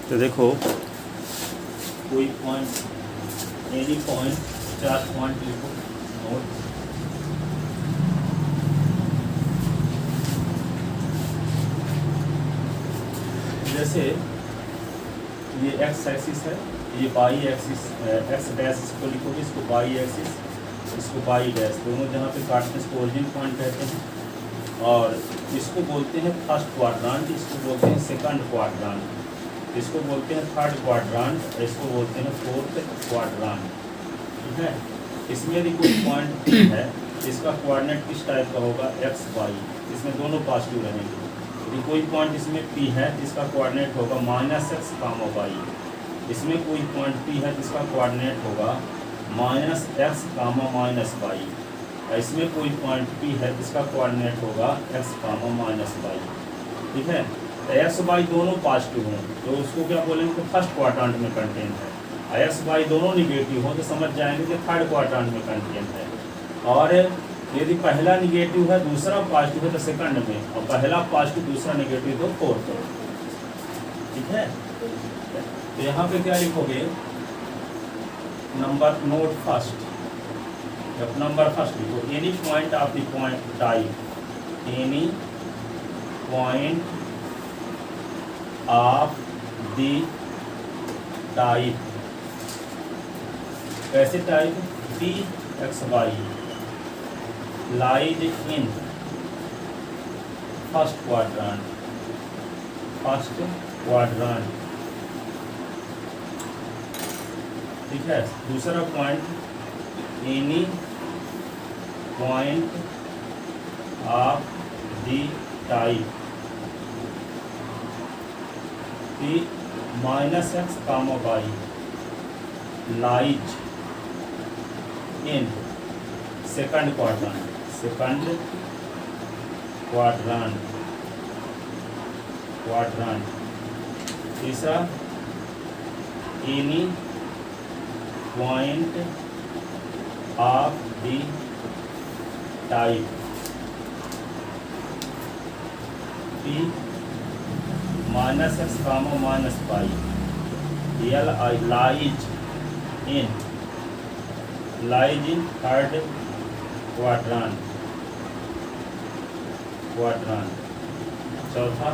तो देखो कोई पॉइंट एनी पॉइंट 4 पॉइंट लिखो नोट। जैसे ये एक्स एक्सिस है, ये बाई एक्सिस एक्स डैश इसको लिखोगे, इसको बाई एक्सिस, इसको बाई डैश, दोनों जहाँ पे काटते हैं इसको ओरिजिन पॉइंट कहते हैं। और इसको बोलते हैं फर्स्ट क्वाड्रांट, इसको बोलते हैं सेकंड क्वाड्रांट, इसको बोलते हैं थर्ड क्वाड्रांट, इसको बोलते हैं फोर्थ क्वाड्रांट। ठीक है। इसमें यदि कोई पॉइंट है, इसका कोऑर्डिनेट किस टाइप का होगा, एक्स वाई, इसमें दोनों पॉजिटिव रहेंगे। यदि कोई पॉइंट इसमें पी है, इसका कोऑर्डिनेट होगा माइनस एक्स कामा वाई। इसमें कोई पॉइंट पी है, जिसका कोऑर्डिनेट होगा minus x comma minus y. इसमें कोई पॉइंट पी है, जिसका कोऑर्डिनेट होगा एक्स कामा माइनस वाई। ठीक है। तो एक्स वाई दोनों पॉजिटिव हों तो उसको क्या बोलेंगे, तो फर्स्ट क्वाड्रांट में कंटेन है। एक्स वाई दोनों निगेटिव हो तो समझ जाएंगे कि थर्ड क्वाड्रांट में कंटेन है। और यदि पहला निगेटिव है, दूसरा पॉजिटिव है तो सेकंड में, और पहला पॉजिटिव दूसरा निगेटिव तो फोर्थ। ठीक है। तो यहाँ पे क्या लिखोगे, number note first, number first लिखो, any point of the point type, any point of the type, कैसे type, P X Y lies in first quadrant, first quadrant. ठीक है। दूसरा point, any point of the type P minus x comma Y lies in second quadrant, second quadrant, quadrant. तीसरा, any point of the type P minus x comma minus Y L I lies in third quadrant, quadrant. चौथा,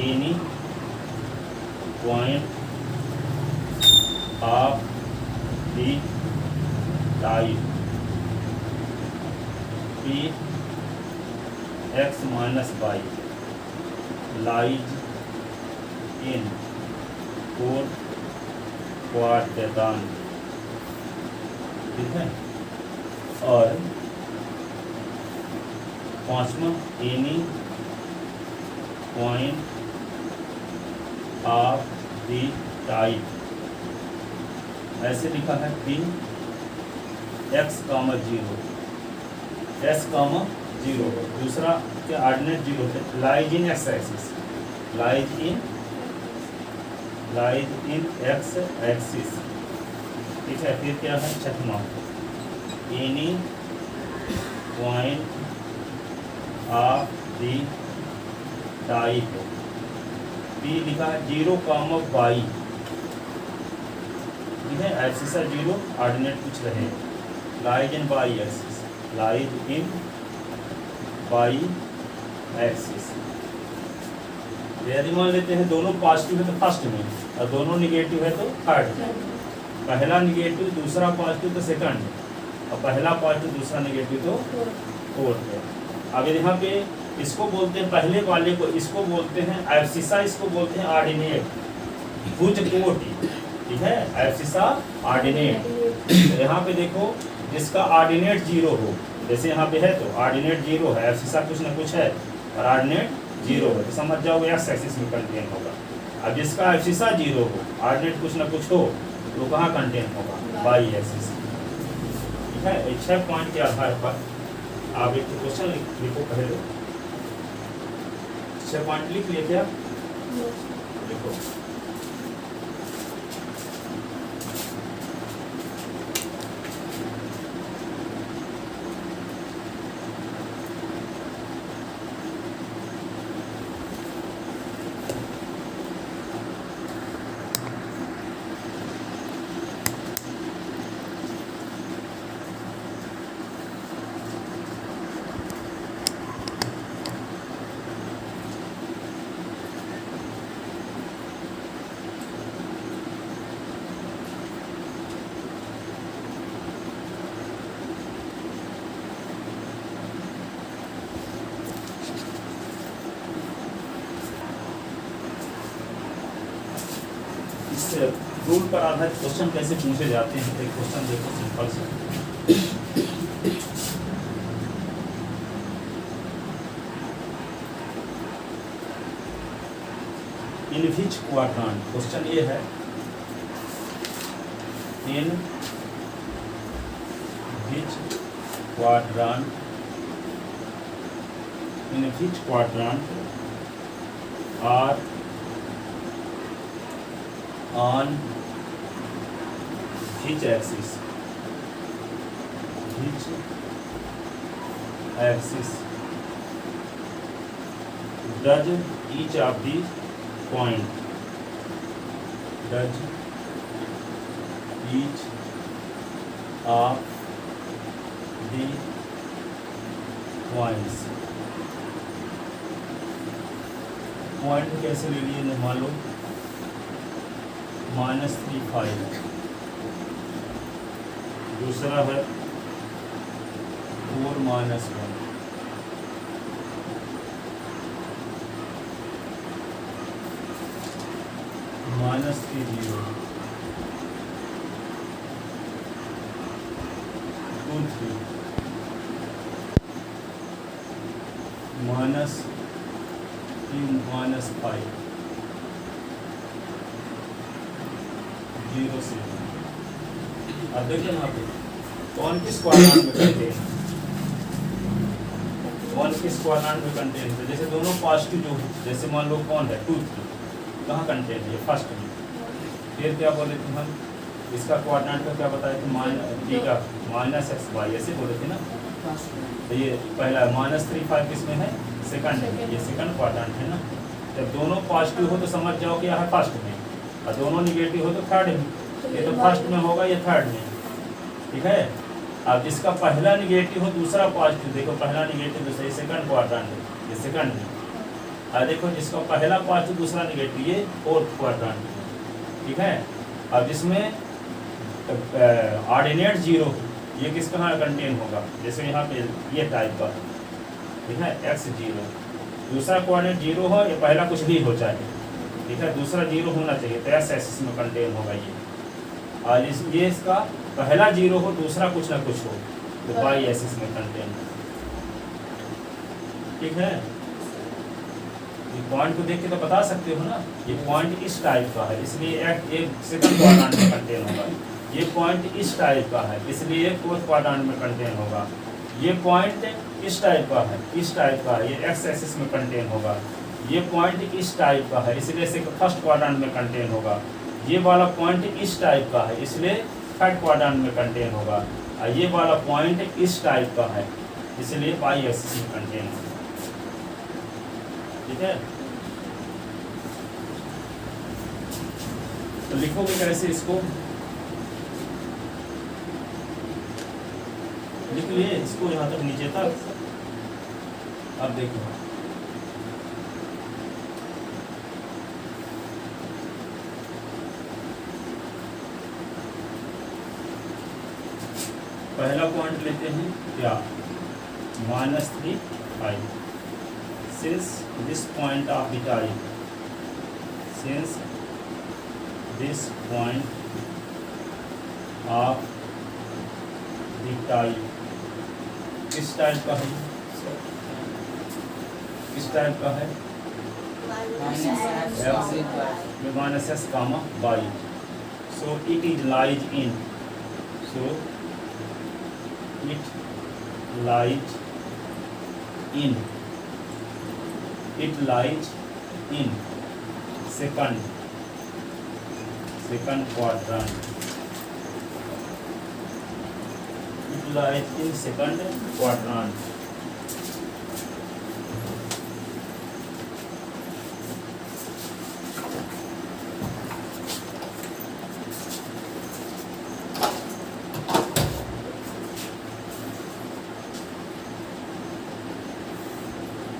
any point of the type P X minus Y lies in fourth quadrant. ठीक है। और पांचवा, any point of the type, ऐसे लिखा है, P X comma zero, X comma zero. दूसरा क्या, ऑर्डिनेट जीरो है, lies in x axis, lies in x axis. ठीक है। फिर क्या है, छठवां, any point of the type P लिखा है जीरो कामा वाई। ठीक है। एक्सिस है जीरो, ऑर्डिनेट कुछ रहे, lies in y axis, lies in y axis. यदि मान लेते हैं दोनों पॉजिटिव है तो फर्स्ट में, और दोनों निगेटिव है तो थर्ड में। पहला निगेटिव दूसरा पॉजिटिव तो सेकंड, और पहला पॉजिटिव दूसरा निगेटिव तो फोर्थ है। अब यहाँ पे इसको बोलते हैं, पहले वाले को इसको बोलते हैं एब्सिसा, इसको बोलते हैं ऑर्डिनेट, भुज कोटि। ठीक है। Abscissa ordinate. तो यहाँ पे देखो, जिसका ऑर्डिनेट जीरो हो, जैसे यहाँ पे है तो ऑर्डिनेट जीरो है, एब्सिसा कुछ ना कुछ है और ऑर्डिनेट जीरो है, तो समझ जाओ एक्स एक्सिस में कंटेन होगा। अब जिसका एब्सिसा जीरो हो, ऑर्डिनेट कुछ ना कुछ हो, तो कहाँ कंटेन होगा, वाई एक्सिस। ठीक है। 6 पॉइंट के आधार पर आप एक क्वेश्चन लिखो पहले। 6 पॉइंट लिख लिए क्या, लिखो। इस रूल पर आधारित क्वेश्चन कैसे पूछे जाते हैं। एक क्वेश्चन देखो सिंपल सा। इन विच क्वाड्रेंट, क्वेश्चन ये है in which quadrant, in which quadrant are on which axis does each of the point points, point कैसे ले लिए, मान लो -3,5, दूसरा है 4 - 1, -3 0, 2 3, -3 -5, 0 से। अब देखिए यहाँ पे कौन किस क्वाड्रेंट में कंटेन, कौन किस क्वाड्रेंट में कंटेन है। जैसे दोनों पॉजिटिव जो, जैसे मान लो कौन है 2 3, कहाँ कंटेन है, फर्स्ट में। फिर क्या बोले थे हम, इसका क्वाड्रेंट का क्या बताए थे, टी का -xy ऐसे बोले थे ना। तो ये पहला -3 5 किस में है, सेकंड है, ये सेकंड क्वाड्रेंट है ना। जब दोनों पॉजिटिव हो तो समझ जाओ कि यह है फर्स्ट में, और दोनों निगेटिव हो तो थर्ड में। ये तो फर्स्ट में होगा, ये थर्ड में, ठीक है। अब जिसका पहला निगेटिव हो दूसरा पॉजिटिव, देखो पहला निगेटिव दूसरा, ये सेकंड क्वाड्रेंट है, ये सेकंड में। और देखो जिसका पहला पॉजिटिव दूसरा निगेटिव, ये फोर्थ क्वाड्रेंट, ठीक है। अब जिसमें ऑर्डिनेट 0, ये किस कहाँ कंटेन होगा, जैसे यहाँ पे ये टाइप का, ठीक है, x 0, दूसरा कोऑर्डिनेट 0 हो, ये पहला कुछ भी हो चाहे, ठीक है, दूसरा 0 होना चाहिए, तो x एक्सिस में कंटेन होगा ये। और ये इसका पहला 0 हो, दूसरा कुछ ना कुछ हो, तो y एक्सिस में कंटेन, ठीक है। ये पॉइंट को देख के तो बता सकते हो ना, ये पॉइंट इस टाइप का है, इसलिए एक सेकंड क्वाड्रेंट में कंटेन होगा। ये पॉइंट इस टाइप का है, इसलिए फोर्थ क्वाड्रेंट में कंटेन होगा। ये पॉइंट इस टाइप का है, इस टाइप का है, ये x एक्सिस में कंटेन होगा। ये पॉइंट इस टाइप का है, इसलिए इसे फर्स्ट क्वाड्रेंट में कंटेन होगा। ये वाला पॉइंट इस टाइप का है, इसलिए थर्ड क्वाड्रेंट में कंटेन होगा। और ये वाला पॉइंट इस टाइप का है, इसलिए y एक्सिस में कंटेन होगा, ठीक है। तो लिखोगे कैसे इसको, लिख लिए इसको यहाँ तक नीचे तक। अब देखो पहला पॉइंट लेते हैं क्या, -3 5, since this point of the type, since this point of the type, किस टाइप का है, किस टाइप का है, -s, y, so it is lies in, so it lies in, it lies in second quadrant, it lies in second quadrant।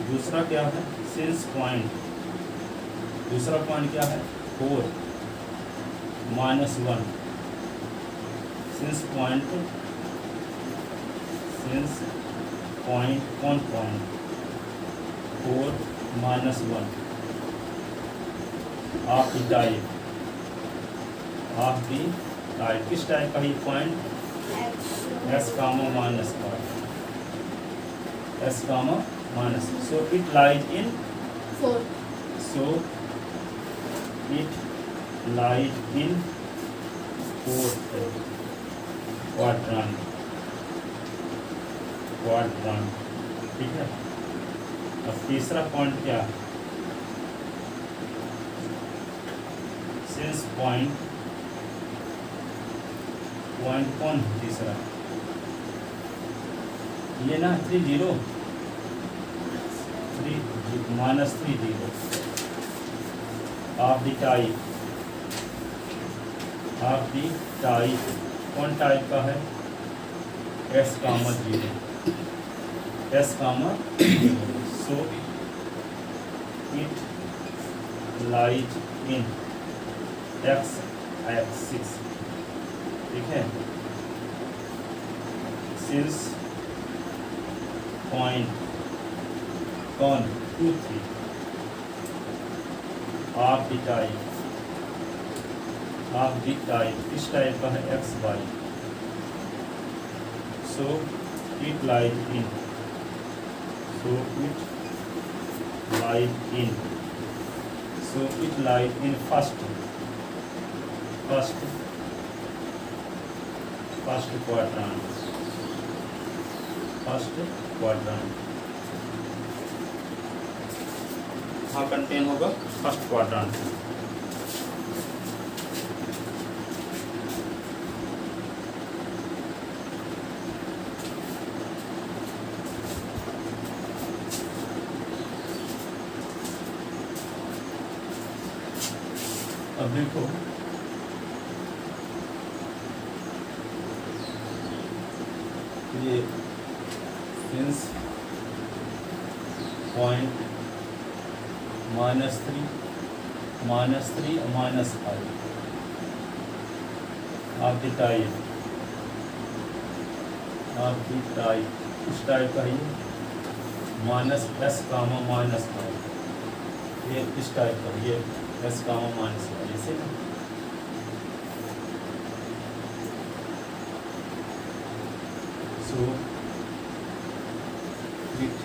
दूसरा क्या है, since point, दूसरा पॉइंट क्या है 4 - 1, सिंस पॉइंट कौन point 4 - 1 of the type, of the type. किस type का ये point? S comma minus pi, S comma minus. So it lies in 4, so it lies in fourth quadrant, ठीक है। अब तीसरा पॉइंट क्या? सिंस पॉइंट कौन तीसरा? ये ना 3 0 minus 3 0 of the type, of the type कौन टाइप का है? S comma 0, S comma 0। So it lies in x axis, ठीक है। सिंस पॉइंट कौन 2 3 of the type, of the type किस टाइप का है? X y. So it lies in, so it lies in, so it lies in first quadrant, first quadrant. हाँ contain होगा first quadrant. अब देखो ये since point -3 minus 5 of the type, of the type किस type का है? Minus S comma minus 5, ये किस टाइप का? ये एस कामा माइनस 5 ऐसे ना। So it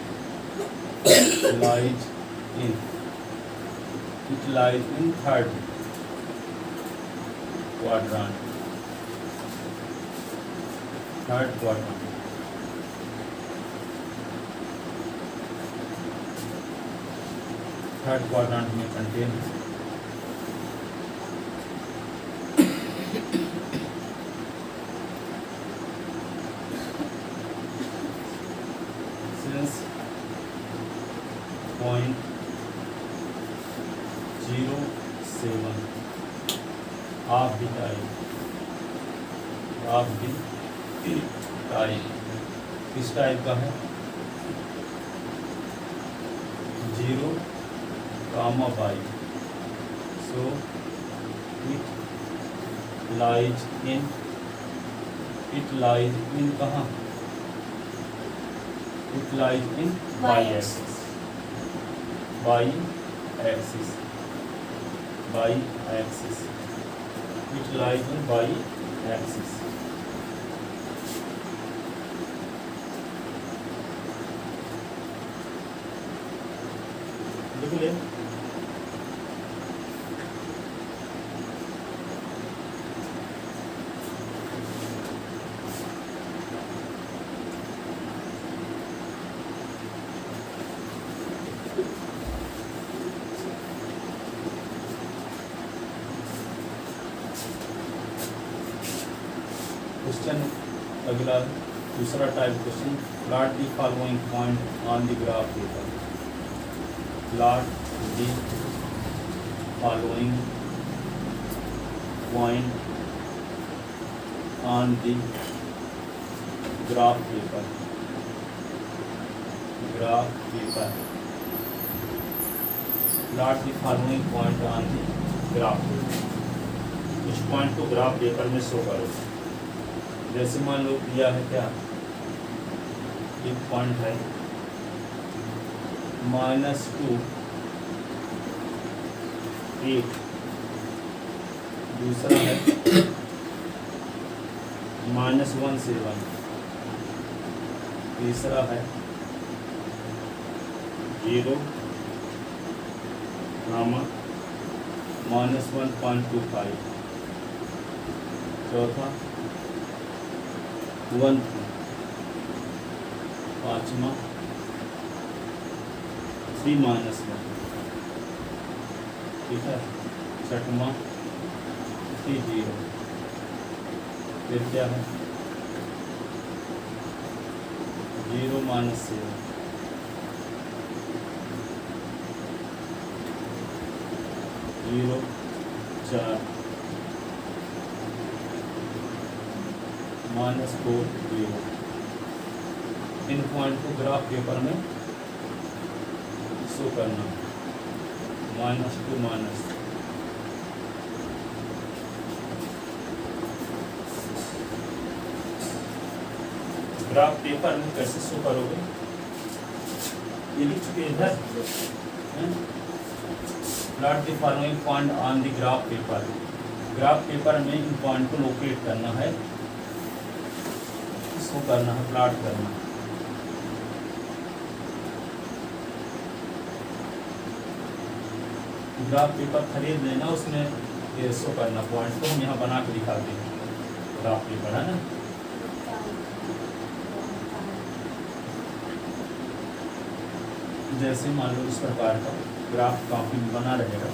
lies in, it lies in third quadrant, third quadrant। Third quadrant में कंटेन है। Since point 0 7 of the type, of the type किस टाइप का है? 0 comma Y. So it lies in, it lies in कहाँ? It lies in Y axis, Y axis, Y axis. It lies in Y axis. लिख ले। Question अगला दूसरा type question, plot the following point on the graph paper. Plot the following point on the graph paper, graph paper. Plot the following point on the graph paper. कुछ point को graph paper में show करो। जैसे मान लो दिया है क्या, एक पॉइंट है -2 8, दूसरा है -1 से 1, तीसरा है 0, -1.25, चौथा 1, पाँचवा 3-1, ठीक है, छठवा 3-0, फिर क्या है 0-7, 0-4, -4-0। इन पॉइंट को ग्राफ पेपर में शो करना, -2-। ग्राफ पेपर में कैसे शो करोगे, ये लिख चुके इधर, plot the following point on the graph paper. Graph paper में इन पॉइंट को लोकेट करना है, शो करना है, प्लॉट करना है। ग्राफ पेपर खरीद लेना, उसमें ये शो करना पॉइंट को, हम यहाँ बना के दिखाते हैं। ग्राफ पेपर है ना, जैसे मान लो इस प्रकार का ग्राफ कॉपी में बना रहेगा।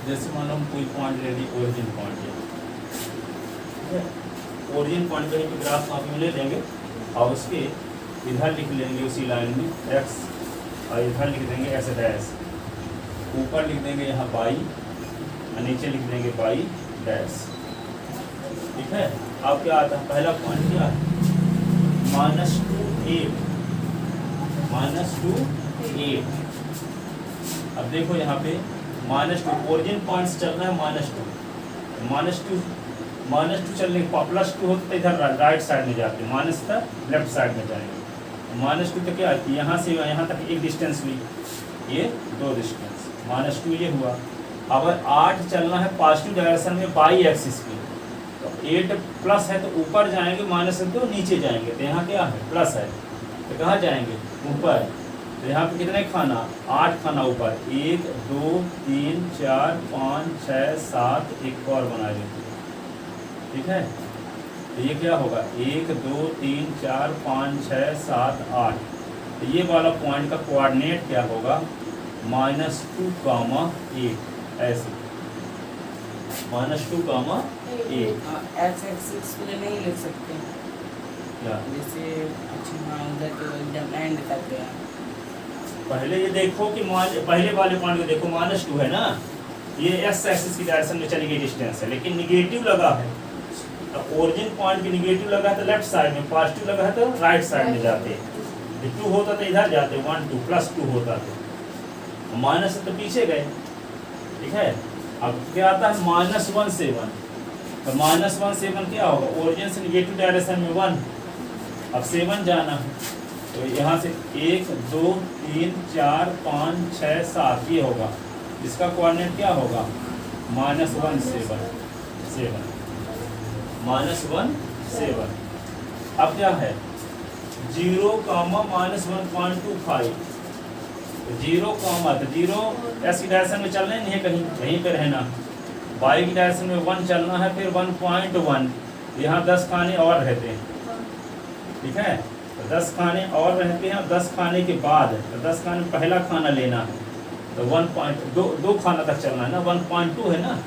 जैसे मान लो हम कोई पॉइंट ले ली, ओरिजिन पॉइंट ले, ठीक है, ओरिजिन पॉइंट कहीं पे ग्राफ कॉपी में ले लेंगे और उसके इधर लिख लेंगे उसी लाइन में x, और इधर लिख देंगे s डैश, ऊपर लिख देंगे यहाँ y, और नीचे लिख देंगे y डैश, ठीक है। अब क्या आता है, पहला पॉइंट क्या है, -2, अब देखो यहाँ पे -2 ओरिजिन पॉइंट्स चल रहा है, -2 चलने के बाद +2 होता तो इधर राइट साइड में जाते, माइनस था लेफ्ट साइड में जाएंगे। -2 तो क्या है, यहाँ से यहाँ तक एक डिस्टेंस हुई, ये 2 डिस्टेंस, -2 ये हुआ। अब 8 चलना है पॉजिटिव डायरेक्शन में बाई एक्सिस की, तो 8 प्लस है तो ऊपर जाएंगे, माइनस है तो नीचे जाएंगे, तो यहाँ क्या है प्लस है तो कहाँ जाएंगे ऊपर। तो यहाँ पे कितने खाना, 8 खाना ऊपर, 1 2 3 4 5 6 7, एक और बना लेंगे, ठीक है। तो ये क्या होगा 1 2 3 4 5 6 7 8, तो ये वाला पॉइंट का कोऑर्डिनेट क्या होगा, -2, 8, ऐसे -2, 8। एक्स एक्सिस पे नहीं लिख सकते क्या जैसे, अच्छा हाँ उधर तो एकदम एंड तक गया। पहले ये देखो कि पहले वाले पॉइंट को देखो, -2 है ना, ये x एक्सिस की डायरेक्शन में चली गई डिस्टेंस है, लेकिन निगेटिव लगा है, तो ओरिजिन पॉइंट भी निगेटिव लगा है तो लेफ्ट साइड में, पॉजिटिव लगा है तो राइट साइड में जाते, 2 होता तो इधर जाते, 1 2 +2 होता तो, माइनस तो पीछे गए, ठीक है। अब क्या आता है -1 से 1, तो -1 से 1 क्या होगा, ओरिजिन से निगेटिव डायरेक्शन में 1, अब 7 जाना है, तो यहाँ से 1 2 3 4 5 6 7, ये होगा, इसका कोऑर्डिनेट क्या होगा, -1 7, -1 7। अब क्या है 0, -1.25, 0, 0 s की डायरेक्शन में चलना नहीं है, कहीं पे रहना, y की डायरेक्शन में 1 चलना है, फिर 1.1, यहाँ 10 खाने और रहते हैं, ठीक है, तो 10 खाने और रहते हैं। 10 खाने के बाद, तो 10 खाने में पहला खाना लेना है, तो 1.2 खाना तक चलना है ना, 1.2 है ना,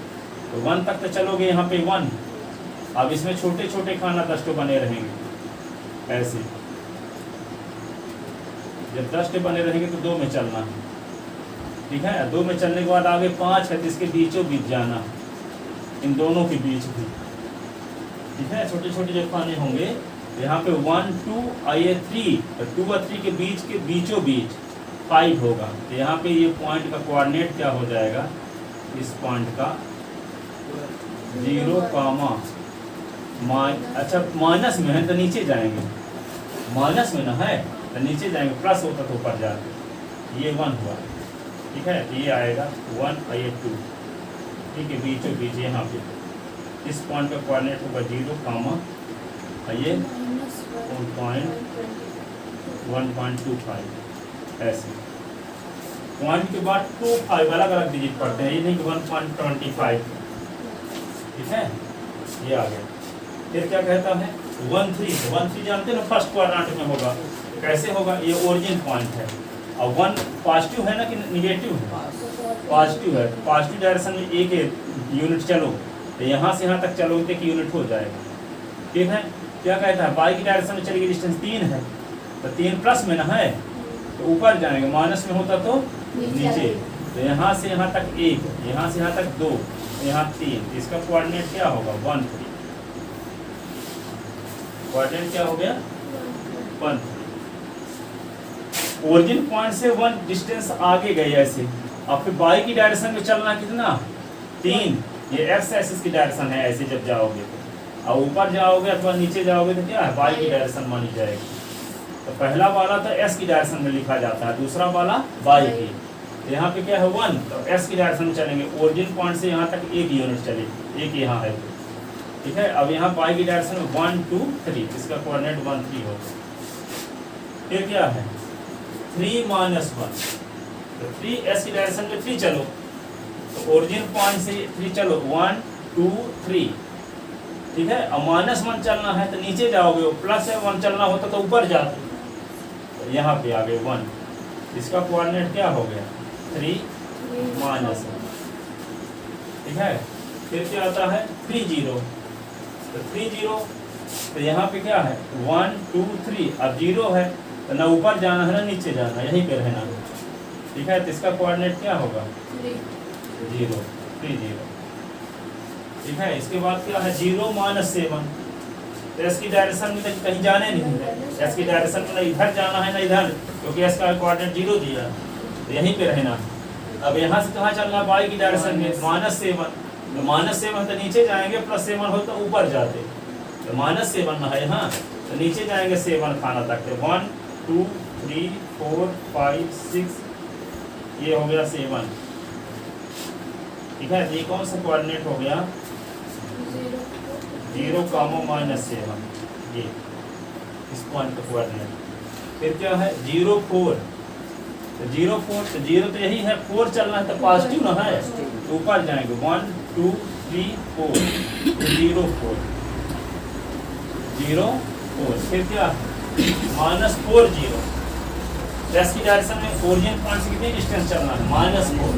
तो 1 तक तो चलोगे, यहाँ पे 1, अब इसमें छोटे छोटे खाना 10 बने रहेंगे, ऐसे जब 10 बने रहेंगे तो 2 में चलना है, ठीक है। 2 में चलने के बाद आगे 5 है तो इसके बीचों बीच जाना, इन दोनों के बीच भी, ठीक है। छोटे छोटे जो खाने होंगे यहाँ पे 1 2 आइए 3, तो 2 और 3 के बीच के बीचों बीच 5 होगा। तो यहाँ पे ये पॉइंट का कोऑर्डिनेट क्या हो जाएगा, इस पॉइंट का 0, अच्छा माइनस में है तो नीचे जाएंगे, माइनस में ना है तो नीचे जाएंगे, प्लस होता तो ऊपर जाते, ये 1 हुआ, ठीक है। तो ये आएगा 1 आइए 2, ठीक है, बीचों बीच यहाँ पे इस पॉइंट का कोऑर्डिनेट होगा 0, आइए 1.25 ऐसे। पॉइंट के बाद 25 अलग अलग डिजिट पढ़ते हैं, ये नहीं कि 1.25, ठीक है। ये आ गया। फिर क्या कहता है 1 3, 1 3 जानते हैं ना, फर्स्ट क्वाड्रेंट में होगा। कैसे होगा, ये ओरिजिन पॉइंट है और 1 पॉजिटिव है ना कि निगेटिव है, पॉजिटिव है। पॉजिटिव डायरेक्शन में एक यूनिट चलो तो यहाँ से यहाँ तक चलोगे तो 1 यूनिट हो जाएगा, ठीक है। क्या कहता है बाई की डायरेक्शन में चलेगी, डिस्टेंस 3 है तो 3 प्लस में ना है तो ऊपर जाएंगे, माइनस में होता तो नीचे। तो यहाँ से यहाँ तक 1, यहाँ से यहाँ तक 2, यहाँ 3, इसका कोऑर्डिनेट क्या होगा 1 3, कोऑर्डिनेट क्या हो गया 1 3। ओरिजिन पॉइंट से 1 डिस्टेंस आगे गए ऐसे, अब फिर बाई की डायरेक्शन में चलना कितना 3, ये एक्स एक्सिस की डायरेक्शन है, ऐसे जब जाओगे तो, और ऊपर जाओगे अथवा नीचे जाओगे तो क्या है बाई की डायरेक्शन मानी जाएगी। तो पहला वाला तो एस की डायरेक्शन में लिखा जाता है, दूसरा वाला बाई की। यहाँ पे क्या है 1, तो एस की डायरेक्शन में चलेंगे, ओरिजिन पॉइंट से यहाँ तक 1 यूनिट चलेगी, 1 यहाँ है, ठीक है। अब यहाँ बाई की डायरेक्शन में 1 2 3, इसका कोऑर्डिनेट 1 3 होगा। फिर क्या है 3 -1, तो 3 एस की डायरेक्शन में 3 चलो, तो ओरिजिन पॉइंट से 3 चलो 1 2 3, ठीक है। अब -1 चलना है तो नीचे जाओगे, +1 चलना होता तो ऊपर जाते, तो यहाँ पे आ गए 1, इसका कोऑर्डिनेट क्या हो गया 3 -1, ठीक है। फिर क्या आता है 3 0, तो 3 0, तो यहाँ पे क्या है 1 2 3, अब 0 है तो ना ऊपर जाना है ना नीचे जाना, यहीं पे रहना, ठीक है। तो इसका कोऑर्डिनेट क्या होगा 0 3 0, ठीक है। इसके बाद क्या है 0 -7, तो एस की डायरेक्शन में तो कहीं जाने नहीं है, एस की डायरेक्शन में ना इधर जाना है ना इधर, क्योंकि एस का कोऑर्डिनेट 0 दिया, तो यहीं पे रहना। अब यहाँ से कहाँ चलना है बाई की डायरेक्शन में -7, तो -7 तो नीचे जाएंगे, +7 हो तो ऊपर जाते, तो -7 ना है यहाँ, तो नीचे जाएंगे 7 खाना तक, 1 2 3 4 5 6, ये हो गया 7, ठीक है। ये कौन सा कोऑर्डिनेट हो गया 0, -7, ये इस पॉइंट का कोऑर्डिनेट। फिर क्या है 0 4, तो 0 4, तो 0 तो यही है, 4 चलना है तो पॉजिटिव ना है, तो ऊपर जाएंगे 1 2 3 4, 0 4 0 4। फिर क्या -4 0, प्लस की डायरेक्शन में ओरिजिन पॉइंट से कितनी डिस्टेंस चलना है -4,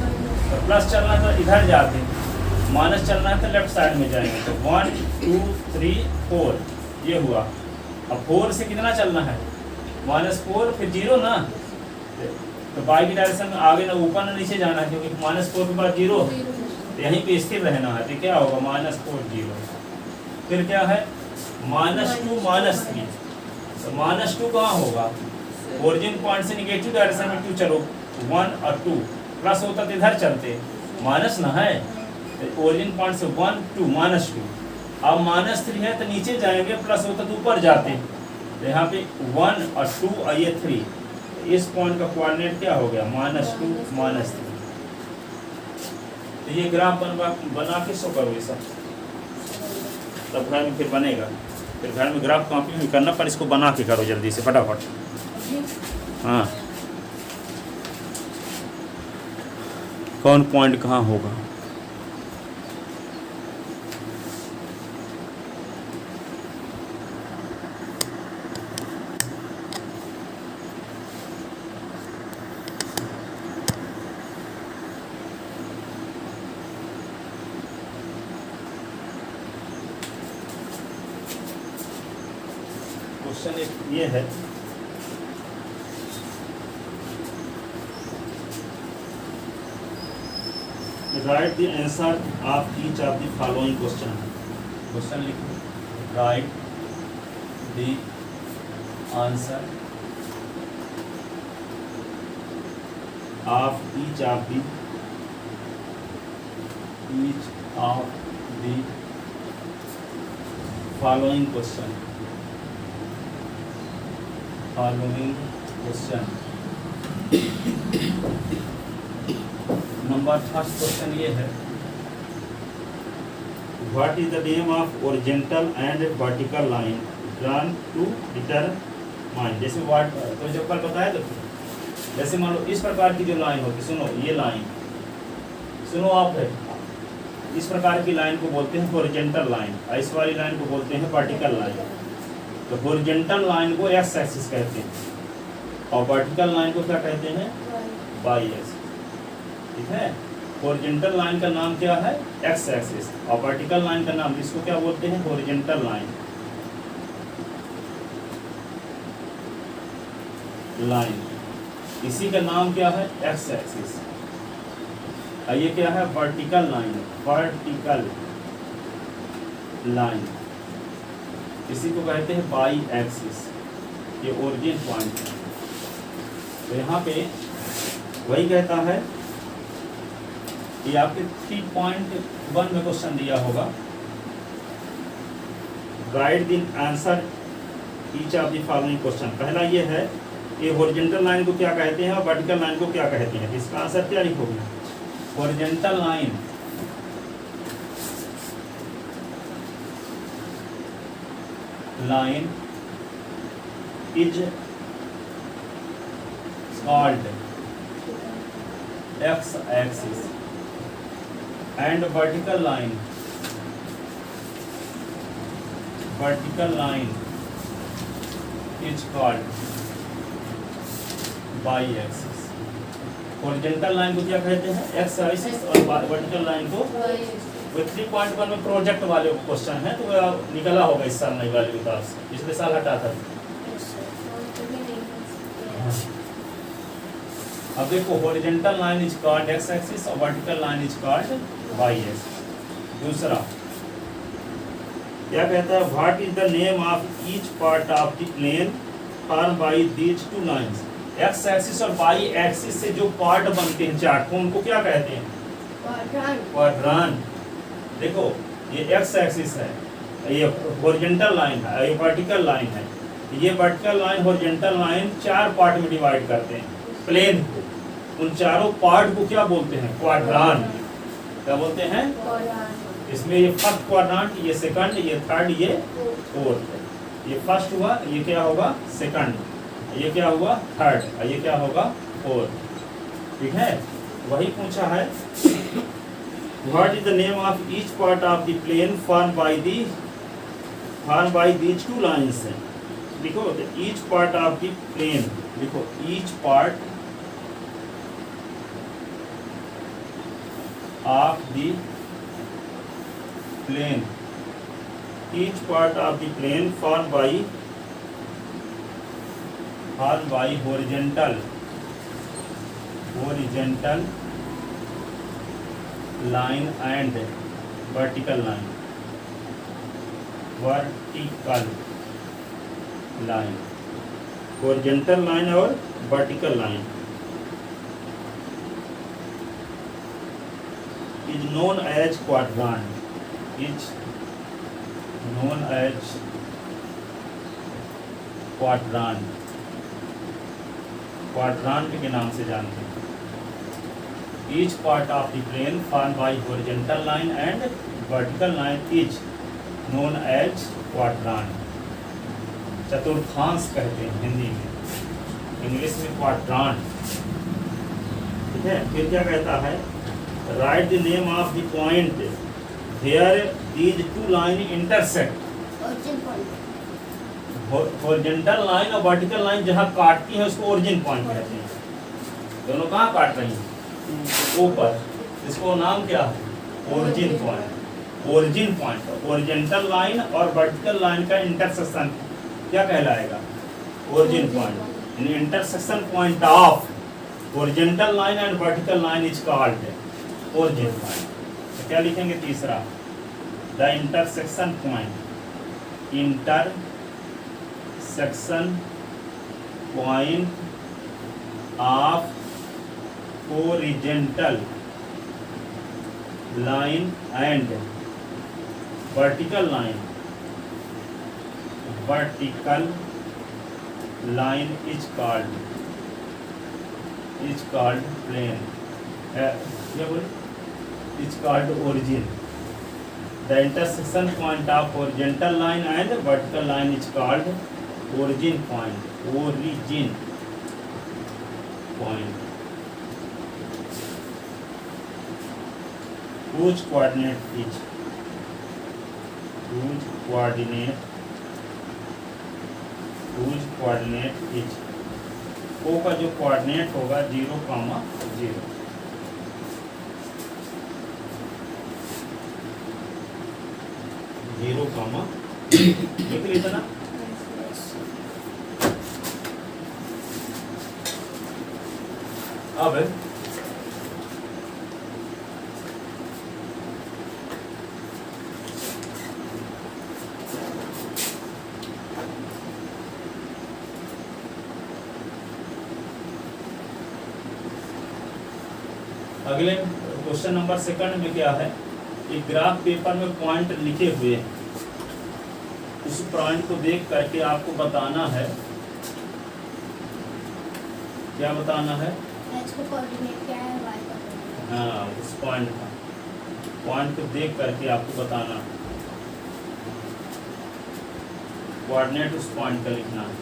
तो प्लस चलना है तो इधर जाते, माइनस चलना है तो लेफ्ट साइड में जाएंगे, तो 1 2 3 4, ये हुआ। अब 4 से कितना चलना है -4, फिर 0 ना, तो बाई की डायरेक्शन में आगे ना ऊपर ना नीचे जाना है, क्योंकि -4 के बाद 0, तो यहीं पे स्थिर रहना है, तो क्या होगा -4 0। फिर क्या है -2 -3, तो -2 कहाँ होगा, ओरिजिन पॉइंट से निगेटिव डायरेक्शन में 2 चलो, 1 और 2, प्लस होता तो इधर चलते, माइनस ना है, ओरिजिन पॉइंट से 1 2 -2, अब -3 है तो नीचे जाएंगे, प्लस होता तो ऊपर जाते, तो यहाँ पे 1 और 2 और ये 3, इस पॉइंट का कोऑर्डिनेट क्या हो गया -2 -3। तो ये ग्राफ बना के शो करो ये सब, तब घर में फिर बनेगा। फिर घर में ग्राफ कॉपी में करना, पर इसको बना के करो जल्दी से फटाफट। हाँ, कौन पॉइंट कहाँ होगा। क्वेश्चन एक ये है, write the answer of each of the following question. Question लिखो, write the answer of each of the following question। Number first question ये है, what is the name of horizontal and vertical line drawn to determine. जैसे what तो जब कल बताया तो, जैसे मान लो इस प्रकार की जो लाइन होती, सुनो ये लाइन, सुनो आप है, इस प्रकार की लाइन को बोलते हैं हॉरिजॉन्टल लाइन, इस वाली लाइन को बोलते हैं वर्टिकल लाइन। तो हॉरिजॉन्टल लाइन को एक्स एक्सिस कहते हैं और वर्टिकल लाइन को क्या कहते हैं, वाई एक्सिस। ठीक है, हॉरिजॉन्टल लाइन का नाम क्या है, एक्स एक्सिस, और वर्टिकल लाइन का नाम इसको क्या बोलते हैं, हॉरिजॉन्टल लाइन। इसी का नाम क्या है, एक्स एक्सिस। ये क्या है, वर्टिकल लाइन, इसी को कहते हैं बाई एक्सिस। ये ओरिजिन पॉइंट है। तो यहाँ पे वही कहता है, ये आपके 3.1 में क्वेश्चन दिया होगा, right the answer each of the following question. पहला ये है, ये हॉरिजॉन्टल लाइन को क्या कहते हैं और वर्टिकल लाइन को क्या कहते हैं। इसका आंसर क्या लिखोगे, horizontal line is called X axis and vertical line is called by axis. Horizontal line को क्या कहते हैं, एक्स एक्सिस, और वर्टिकल लाइन को, वो 3.1 में प्रोजेक्ट वाले क्वेश्चन है, तो वो निकला होगा इस साल नई वाली किताब से, पिछले साल हटा था। अब देखो, horizontal line is called X axis और vertical line is called Y axis. दूसरा क्या कहता है, what is the name of each part of the plane form by these two lines. X axis और वाई एक्सिस से जो part बनते हैं चार्ट को, उनको क्या कहते हैं, क्वाड्रांट। देखो, ये एक्स एक्सिस है, ये हॉरिजॉन्टल लाइन है, ये वर्टिकल लाइन है। ये vertical line, horizontal line 4 part में डिवाइड करते हैं प्लेन को। उन चारों पार्ट को क्या बोलते हैं, क्वाड्रांट। क्या बोलते हैं, इसमें ये फर्स्ट क्वाड्रांट, ये सेकंड, ये थर्ड, ये फोर्थ। ये फर्स्ट हुआ, ये क्या होगा, सेकंड, ये क्या हुआ, थर्ड, और ये क्या होगा, फोर्थ। ठीक है, वही पूछा है, what is the name of each part of the plane form by these two lines. देखो, each part of the plane, देखो each part of the plane, each part of the plane form by horizontal line and vertical line, horizontal line और vertical line is known as quadrant, quadrant के नाम से जानते हैं। Each part of the plane form by horizontal line and vertical line is known as quadrant. चतुर्थांश कहते हैं हिंदी में, इंग्लिश में क्वाड्रांट। ठीक है, फिर क्या कहता है, write the name of the point where these two line intersect. Horizontal line और वर्टिकल लाइन जहाँ काटती है उसको ओरिजिन पॉइंट कहते हैं। दोनों कहाँ काट रही हैं, ऊपर, इसको नाम क्या है, ओरिजिन पॉइंट। हॉरिजॉन्टल लाइन और वर्टिकल लाइन का इंटरसेक्शन क्या कहलाएगा, origin point. Intersection point of horizontal line and vertical line is called origin point. तो क्या लिखेंगे तीसरा, the intersection point, intersection point of horizontal line and vertical line is called plane, क्या बोले, is called origin. The intersection point of horizontal line and vertical line is called origin point. Whose coordinate is O का जो coordinate होगा 0, 0। लिख लीजिए ना। अब अगले क्वेश्चन नंबर सेकंड में क्या है, एक ग्राफ पेपर में पॉइंट लिखे हुए हैं, उस पॉइंट को देख करके आपको बताना है, क्या बताना है, x को कोऑर्डिनेट क्या है, y का कोऑर्डिनेट। हाँ, उस पॉइंट को देख करके आपको बताना, कोऑर्डिनेट उस पॉइंट का लिखना है।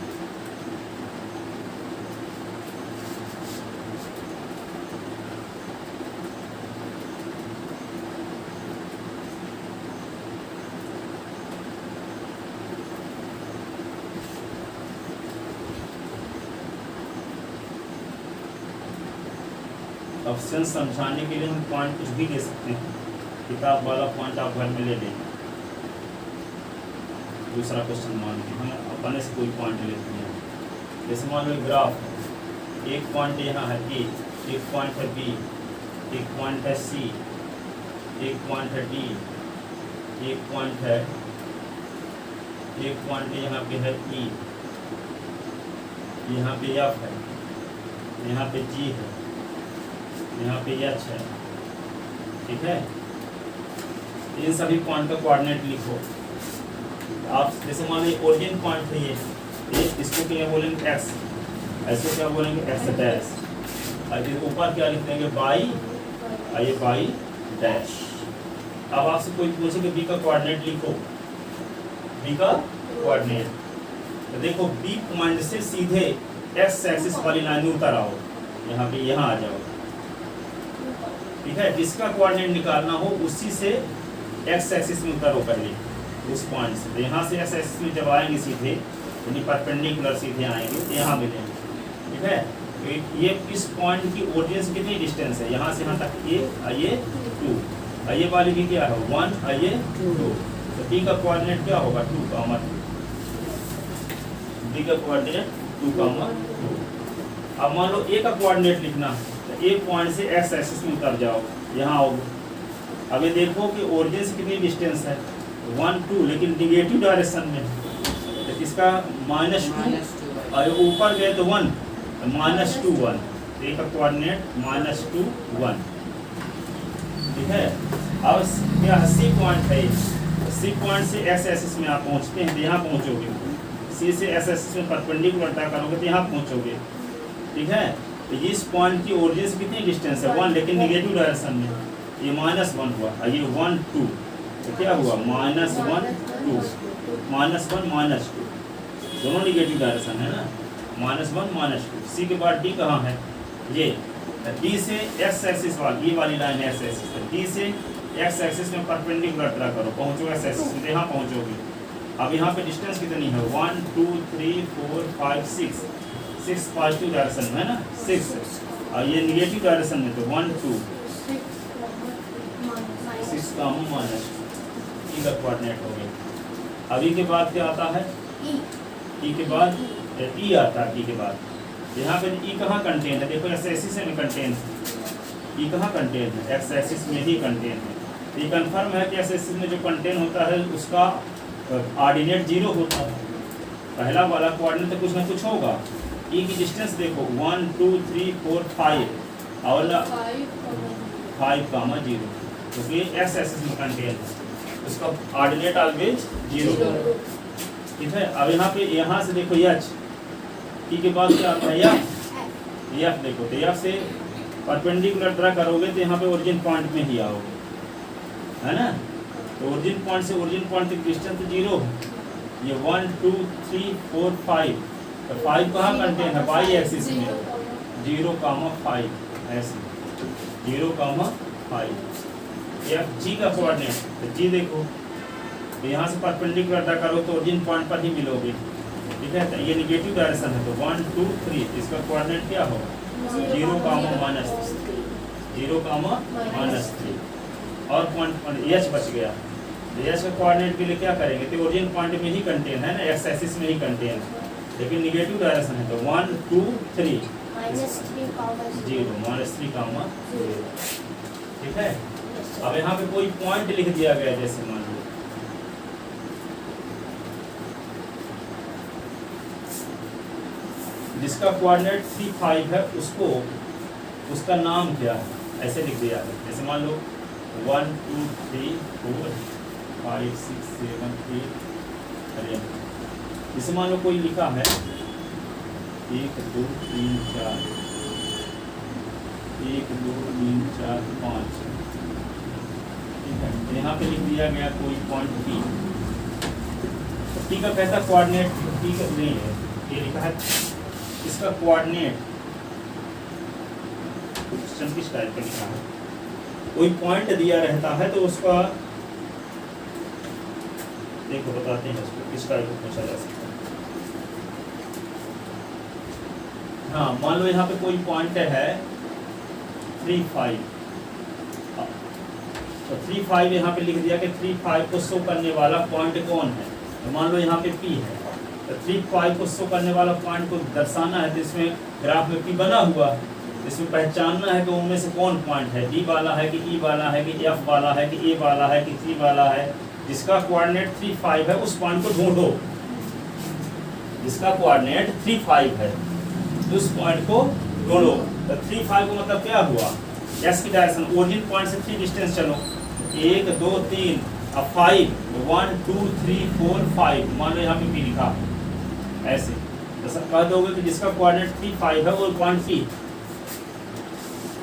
ऑप्शन समझाने के लिए हम पॉइंट कुछ भी दे सकते हैं, किताब वाला पॉइंट आप घर में ले लेंगे। दूसरा क्वेश्चन मान लीजिए हम अपने से कोई पॉइंट लेते हैं, जैसे मान लो ग्राफ, एक पॉइंट यहाँ है ए, एक पॉइंट है बी, एक पॉइंट है सी, एक पॉइंट है डी, एक पॉइंट यहाँ पे है ई, यहाँ पे एफ है, यहाँ पे जी है, यहाँ पे एच है, ठीक है। इन सभी पॉइंट का कोऑर्डिनेट लिखो। आप जैसे मान लीजिए ओरिजिन पॉइंट है ये, इसको क्या बोलेंगे एक्स, ऐसे क्या बोलेंगे एक्स डैश, और ऊपर क्या लिख देंगे वाई, ये वाई डैश। अब आपसे कोई पूछे कि बी का कोऑर्डिनेट लिखो, बी का कोऑर्डिनेट, तो देखो बी पॉइंट से सीधे एक्स एक्सिस वाली लाइन उतर आओ, यहाँ पे यहाँ आ जाओ, ठीक है। जिसका कोऑर्डिनेट निकालना हो उसी से एक्स एक्सिस में उतरो पहले, उस पॉइंट से। तो यहाँ से एक्स एक्सिस में जब आएंगे सीधे, यानी परपेंडिकुलर सीधे आएंगे, तो यहाँ मिलेंगे, ठीक है। तो ये इस पॉइंट की ओरिजिन से कितनी डिस्टेंस है, यहाँ से यहाँ तक ये 2, ये वाली भी क्या है 1, ये 2। तो बी का कोऑर्डिनेट क्या होगा 2, बी का कोऑर्डिनेट 2, 2। अब मान लो ए का कोऑर्डिनेट लिखना, एक पॉइंट से एक्स एक्सिस में उतर जाओ, यहाँ आओ। अब ये देखो कि ओरिजिन से कितनी डिस्टेंस है 1, 2, लेकिन निगेटिव डायरेक्शन में, तो इसका -2, और ऊपर गए तो 1, तो -2, 1। एक का कोऑर्डिनेट -2, 1, ठीक है। अब क्या सी पॉइंट है, सी पॉइंट से एक्स एक्सिस में आप पहुँचते हैं तो यहाँ पहुँचोगे, सी से एक्स एक्सिस में परपेंडिकुलर करोगे तो यहाँ पहुँचोगे, ठीक है। तो इस पॉइंट की ओरिजिन से कितनी डिस्टेंस है 1, लेकिन निगेटिव डायरेक्शन में, ये -1 हुआ, ये 1, 2, तो क्या हुआ -1, 2, -1, -2, दोनों निगेटिव डायरेक्शन है ना, -1, -2। सी के बाद डी कहाँ है, ये डी से एक्स एक्सिस वाली, ये वाली लाइन एक्स एक्सिस है, डी से एक्स एक्सिस में परपेंडिकुलर ड्रा करो, पहुँचो एक्स एक्सिस में, यहाँ पहुँचोगे। अब यहाँ पे डिस्टेंस कितनी है 1, 2, 3, 4, 5, 6 पॉजिटिव डायरेक्शन में है ना, 6, और ये निगेटिव डायरेक्शन में, तो 1, 2, 6 का -2, ई का कोऑर्डिनेट हो गया। अभी के बाद क्या आता है, ई के बाद ई आता है, ई के बाद यहाँ पे ई कहाँ कंटेन है, देखो ऐसे इसी से कंटेन, ये कहाँ कंटेन है, एक्स एक्सिस में ही कंटेन है। ये कंफर्म है कि एक्स एक्सिस में जो कंटेन होता है उसका ऑर्डिनेट 0 होता है। पहला वाला कोऑर्डिनेट तो कुछ ना कुछ होगा। ई की डिस्टेंस देखो 1 2 3 4 5 और 5,0 क्योंकि एक्स एक्सिस में कंटेन है, उसका ऑर्डिनेट ऑलवेज 0। ठीक है। अब यहाँ से देखो एच ई के बाद क्या आता है एफ देखो, तो एफ से परपेंडिकुलर ड्रा करोगे तो यहाँ पे ओरिजिन पॉइंट में ही आओगे, है ना। तो ओरिजिन पॉइंट से ओरिजिन पॉइंट तक डिस्टेंस 0 है। ये 1 2 3 4 5, तो 5 कहाँ कंटेन है, वाई एक्सिस में 0,5 ऐसे 0,5। एफ जी का कोऑर्डिनेट, तो जी देखो तो यहाँ से परपेंडिकुलर ड्रा करो तो ओरिजिन पॉइंट पर ही मिलोगे। ठीक है। तो ये निगेटिव डायरेक्शन है, तो 1 2 3 इसका कोऑर्डिनेट क्या होगा 0,-3 और पॉइंट एच बच गया। एच का कोऑर्डिनेट के लिए क्या करेंगे, तो ओरिजिन पॉइंट में ही कंटेन है ना, एक्स एक्सिस में ही कंटेन है, लेकिन निगेटिव डायरेक्शन है, तो 1 2 3 -3,0। ठीक है। अब यहाँ पे कोई पॉइंट लिख दिया गया, जैसे मान लो जिसका कोऑर्डिनेट 3 5 है, उसका नाम क्या है, ऐसे लिख दिया है। जैसे मान लो 1 2 3 4 5 6 7 8। जैसे मान लो कोई लिखा है 1 2 3 4 1 2 3 4 5। ठीक है। यहाँ पे लिख दिया गया कोई पॉइंट P। P का कैसा कोऑर्डिनेट, P का नहीं है, ये लिखा है इसका कोऑर्डिनेट किस टाइप का लिखा है, कोई पॉइंट दिया रहता है तो उसका देखो बताते हैं उसको किस टाइप को पूछा जा सकता है। हाँ, मान लो यहाँ पे कोई पॉइंट है 3 5, तो 3 5 यहाँ पे लिख दिया कि 3 5 को शो करने वाला पॉइंट कौन है, तो मान लो यहाँ पे P है, तो 3 5 को शो करने वाला पॉइंट को दर्शाना है, तो इसमें ग्राफ में P बना हुआ है, इसमें पहचानना है कि उनमें से कौन पॉइंट है, D वाला है कि E वाला है कि F वाला है कि A वाला है कि C वाला है। जिसका कोऑर्डिनेट 3 5 है उस पॉइंट को ढूंढो, जिसका कोऑर्डिनेट 3 5 है उस पॉइंट को ढूंढो। तो 3 5 को मतलब क्या हुआ, S की डायरेक्शन, ओरिजिन पॉइंट से 3 डिस्टेंस चलो, 1 2 3 अब 5 1 2 3 4 5, मान लो यहाँ पे P लिखा ऐसे, तो सब कह दोगे कि जिसका कोऑर्डिनेट 3 5 है वो पॉइंट P।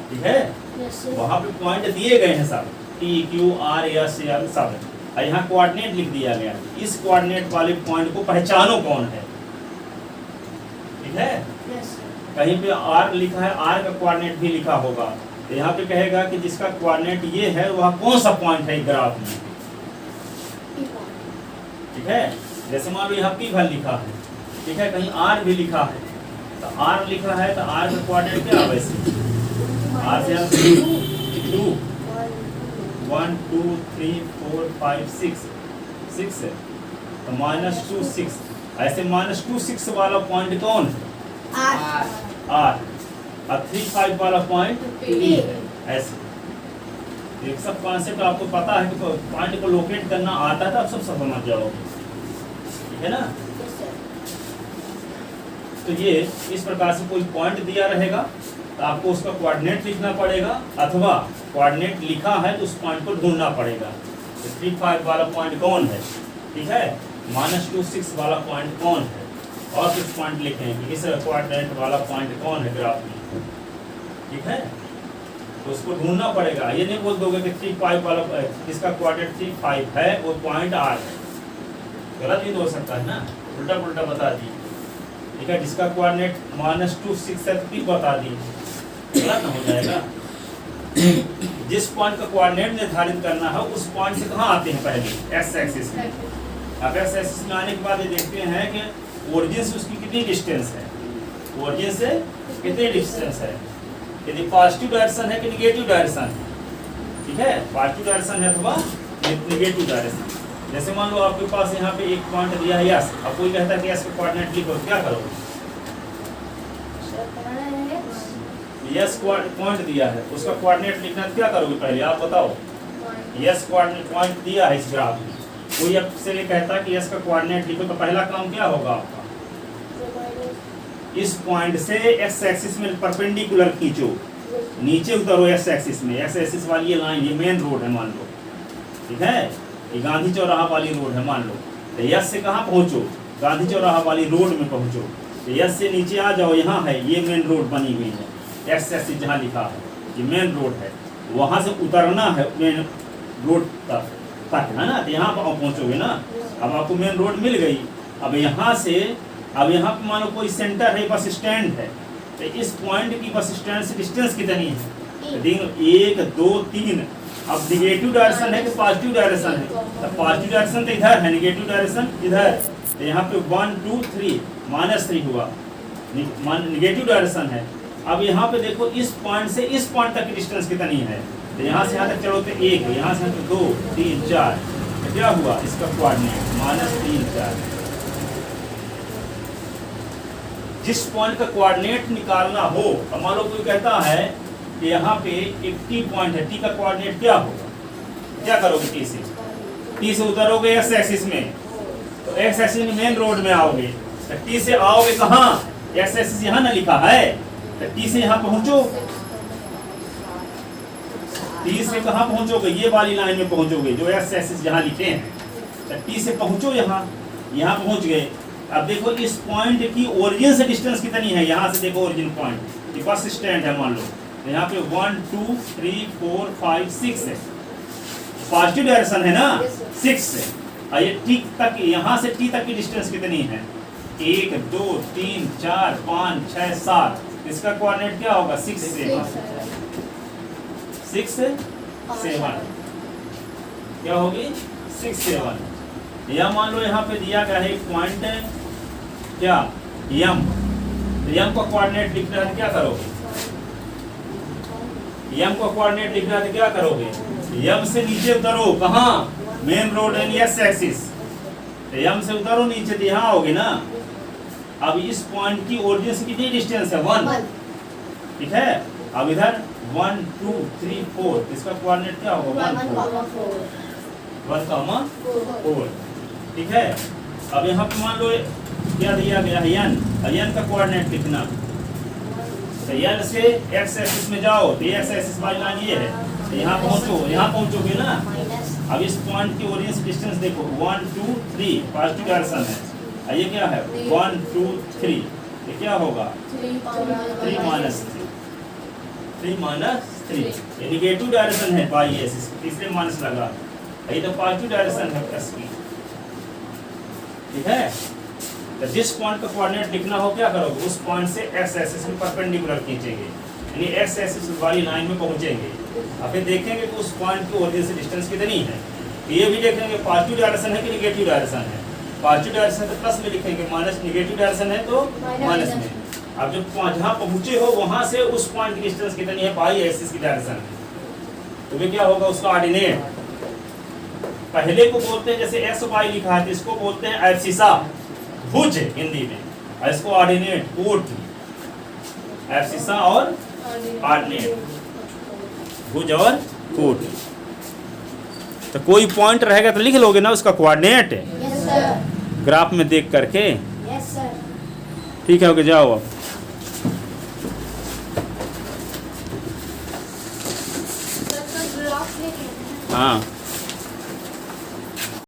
ठीक है। वहां पे पॉइंट दिए गए हैं सब, P Q R S L सब, और यहाँ कोऑर्डिनेट लिख दिया गया, इस कोऑर्डिनेट वाले पॉइंट को पहचानो कौन है। ठीक है। कहीं पे R लिखा है, R का कोऑर्डिनेट भी लिखा होगा, तो यहाँ पे कहेगा कि जिसका कोऑर्डिनेट ये है वह कौन सा पॉइंट है ग्राफ में। ठीक है। जैसे मान लो यहाँ P भर लिखा है, ठीक है, कहीं R भी लिखा है, तो R लिखा है तो R का कोऑर्डिनेट क्या है, वैसे R से 2 1 2 3 4 5 6 है, तो -2 6, ऐसे -2 6 वाला पॉइंट कौन है, R, और 3 5 वाला पॉइंट P है। ऐसे एक सब कॉन्सेप्ट आपको पता है कि पॉइंट को लोकेट करना आता है तो आप सब समझ जाओगे। ठीक है ना। तो ये इस प्रकार से कोई पॉइंट दिया रहेगा तो आपको उसका कोऑर्डिनेट लिखना पड़ेगा, अथवा कोऑर्डिनेट लिखा है तो उस पॉइंट को ढूंढना पड़ेगा। तो 3 5 वाला पॉइंट कौन है, ठीक है, -2 6 वाला पॉइंट कौन है, और कुछ पॉइंट लिखें कि इस कोऑर्डिनेट वाला पॉइंट कौन है ग्राफ में। ठीक है। तो उसको ढूंढना पड़ेगा, ये नहीं बोल दोगे कि 3 5 वाला जिसका कोऑर्डिनेट 3 5 है वो पॉइंट R है, गलत भी हो सकता है ना, उल्टा पुल्टा बता दी। ठीक है। जिसका कोऑर्डिनेट -2 6 है तो P बता दी, गलत ना हो जाएगा। जिस पॉइंट का कोऑर्डिनेट निर्धारित करना है उस पॉइंट से कहाँ आते हैं, पहले एक्स एक्सिस में। अब एक्स एक्सिस में आने के बाद ये देखते हैं कि ओरिजिन से उसकी कितनी डिस्टेंस है, ओरिजिन से कितनी डिस्टेंस है, यदि पॉजिटिव डायरेक्शन है कि निगेटिव डायरेक्शन है। ठीक है। पॉजिटिव डायरेक्शन है अथवा निगेटिव डायरेक्शन। जैसे मान लो आपके पास यहाँ पे एक पॉइंट दिया है यस, अब कोई कहता है कि यस का कोऑर्डिनेट लिखो, क्या करोगे, यस पॉइंट दिया है, उसका कोऑर्डिनेट लिखना है, क्या करोगे पहले आप बताओ। यस कोऑर्डिनेट पॉइंट दिया है इस ग्राफ में, कोई आपसे ये कहता है कि यस का कोऑर्डिनेट लिखो, तो पहला काम क्या होगा आपका, इस पॉइंट से एक्स एक्सिस में परपेंडिकुलर खींचो, नीचे उतरो एक्स एक्सिस में, एक्स एक्सिस वाली ये लाइन, ये मेन रोड है मान लो, ठीक है, ये गांधी चौराहा वाली रोड है मान लो, तो यस से कहाँ पहुँचो, गांधी चौराहा वाली रोड में पहुँचो, तो यस से नीचे आ जाओ, यहाँ है ये मेन रोड बनी हुई है, एक्स एक्सिस जहाँ लिखा है ये मेन रोड है, वहाँ से उतरना है मेन रोड तक है ना, तो यहाँ पर पहुँचोगे ना। अब आपको मेन रोड मिल गई, अब यहाँ से, अब यहाँ पे मान लो कोई सेंटर है, बस स्टैंड है, तो इस पॉइंट की बस स्टैंड से डिस्टेंस कितनी है, तो 1 2 3। अब निगेटिव डायरेक्शन है कि पॉजिटिव डायरेक्शन है, तो पॉजिटिव डायरेक्शन तो इधर है, निगेटिव डायरेक्शन इधर, तो यहाँ पे 1 2 3 -3 हुआ, निगेटिव डायरेक्शन है। अब यहाँ पे देखो इस पॉइंट से इस पॉइंट तक की डिस्टेंस कितनी है, तो यहाँ से यहाँ तक चलो तो 1, यहाँ से 2 3 4, तो क्या हुआ इसका कोऑर्डिनेट -3 4। जिस पॉइंट का कोऑर्डिनेट निकालना हो, तो मान लो कोई कहता है कि यहाँ पे एक टी पॉइंट है, टी का कोऑर्डिनेट क्या होगा, क्या करोगे, टी से उतरोगे एक्स एक्सिस में, तो एक्स एक्सिस में मेन रोड में आओगे, तो टी से आओगे कहाँ, एक्स एक्सिस यहाँ ना लिखा है, तो टी से यहाँ पहुंचो, टी से कहाँ पहुंचोगे, ये वाली लाइन में पहुंचोगे जो एक्स एक्सिस जहाँ लिखे हैं, तो टी से पहुंचो, यहाँ पहुंच गए। अब देखो इस पॉइंट की ओरिजिन से डिस्टेंस कितनी है, यहाँ से देखो ओरिजिन पॉइंट, ये बस स्टैंड है मान लो, तो यहाँ पे 1 2 3 4 5 6 है, पॉजिटिव डायरेक्शन है ना, 6 है, और ये टी तक, यहाँ से टी तक की डिस्टेंस कितनी है, 1 2 3 4 5 6 7, इसका कोऑर्डिनेट क्या होगा, 6 7 क्या होगी, 6 7। या मान लो यहाँ पे दिया गया है एक पॉइंट है क्या, यम, तो यम का कोऑर्डिनेट लिखना है, क्या करोगे, यम का कोऑर्डिनेट लिखना है, क्या करोगे, यम से नीचे उतरो, कहाँ, मेन रोड है एक्स एक्सिस, तो यम से उतरो नीचे, तो यहाँ आओगे ना। अब इस पॉइंट की ओरिजिन से कितनी डिस्टेंस है, 1, ठीक है। अब इधर 1 2 3 4, इसका कोऑर्डिनेट क्या होगा, 1,4, ठीक है। अब यहाँ पे मान लो क्या दिया गया है, यन का कोऑर्डिनेट लिखना, तो यन से एक्स एक्सिस में जाओ, तो एक्स एक्सिस वाली लाइन ये है, तो यहाँ पहुँचोगे ना। अब इस पॉइंट की ओरिजिन से डिस्टेंस देखो, 1 2 3, पॉजिटिव डायरेक्शन है, ये क्या है 1 2 3, ये क्या होगा 3 -3, ये निगेटिव डायरेक्शन है बाई एक्सिस, इसलिए माइनस लगा, ये तो पॉजिटिव डायरेक्शन है प्लस की, ठीक है। तो जिस पॉइंट का कोऑर्डिनेट लिखना हो, क्या करोगे, उस पॉइंट से एक्स एक्सिस में परपेंडिकुलर खींचेंगे, यानी एक्स एक्सिस वाली लाइन में पहुंचेंगे। अब फिर देखेंगे कि उस पॉइंट की ओरिजिन से डिस्टेंस कितनी है, ये भी देखेंगे पॉजिटिव डायरेक्शन है कि निगेटिव डायरेक्शन है, पॉजिटिव डायरेक्शन तो प्लस में लिखेंगे, निगेटिव डायरेक्शन है तो माइनस में। अब जब जहाँ पहुंचे हो वहां से उस पॉइंट की डिस्टेंस कितनी है, बाई एक्सिस की डायरेक्शन है, तो क्या होगा उसका ऑर्डिनेट, पहले को बोलते हैं जैसे एक्स वाई लिखा है, तो इसको बोलते हैं एब्सिसा, भुज हिंदी में, और इसको ऑर्डिनेट, कोट, एब्सिसा और ऑर्डिनेट, भुज और कोट। तो कोई पॉइंट रहेगा तो लिख लोगे ना उसका कोऑर्डिनेट, ग्राफ में देख करके, ठीक है, ओके जाओ अब। हाँ